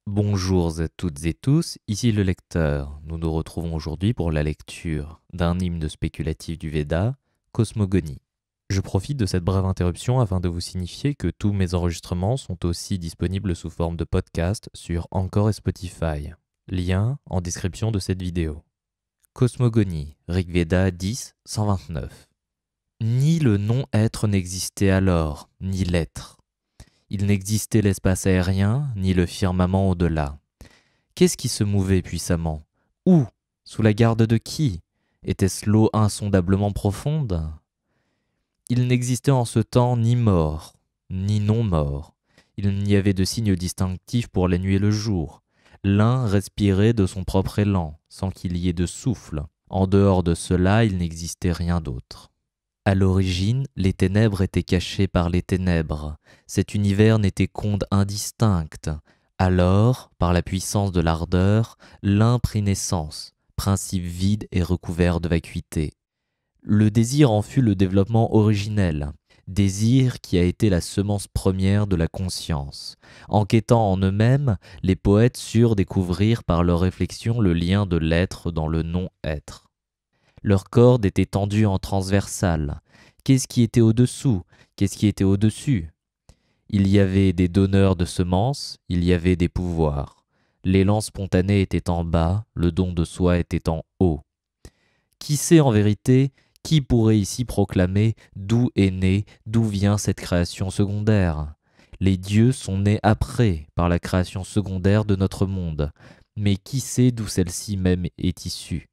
Bonjour à toutes et tous, ici le lecteur. Nous nous retrouvons aujourd'hui pour la lecture d'un hymne spéculatif du Veda, Cosmogonie. Je profite de cette brève interruption afin de vous signifier que tous mes enregistrements sont aussi disponibles sous forme de podcast sur Anchor et Spotify. Lien en description de cette vidéo. Cosmogonie, Rig Veda 10, 129. Ni le non-être n'existait alors, ni l'être. Il n'existait l'espace aérien, ni le firmament au-delà. Qu'est-ce qui se mouvait puissamment? Où? Sous la garde de qui? Était-ce l'eau insondablement profonde? Il n'existait en ce temps ni mort, ni non-mort. Il n'y avait de signe distinctif pour la nuit et le jour. L'un respirait de son propre élan, sans qu'il y ait de souffle. En dehors de cela, il n'existait rien d'autre. À l'origine, les ténèbres étaient cachées par les ténèbres. Cet univers n'était qu'onde indistincte. Alors, par la puissance de l'ardeur, l'un prit naissance, principe vide et recouvert de vacuité. Le désir en fut le développement originel, désir qui a été la semence première de la conscience. Enquêtant en eux-mêmes, les poètes surent découvrir par leur réflexion le lien de l'être dans le non-être. Leur corde était tendue en transversale. Qu'est-ce qui était au-dessous? Qu'est-ce qui était au-dessus? Il y avait des donneurs de semences, il y avait des pouvoirs. L'élan spontané était en bas, le don de soi était en haut. Qui sait en vérité, qui pourrait ici proclamer d'où est née, d'où vient cette création secondaire? Les dieux sont nés après, par la création secondaire de notre monde, mais qui sait d'où celle-ci même est issue?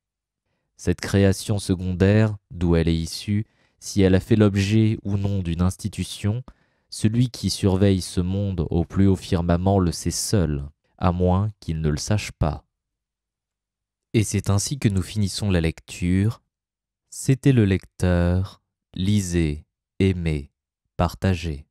Cette création secondaire, d'où elle est issue, si elle a fait l'objet ou non d'une institution, celui qui surveille ce monde au plus haut firmament le sait seul, à moins qu'il ne le sache pas. Et c'est ainsi que nous finissons la lecture. C'était le lecteur. Lisez, aimez, partagez.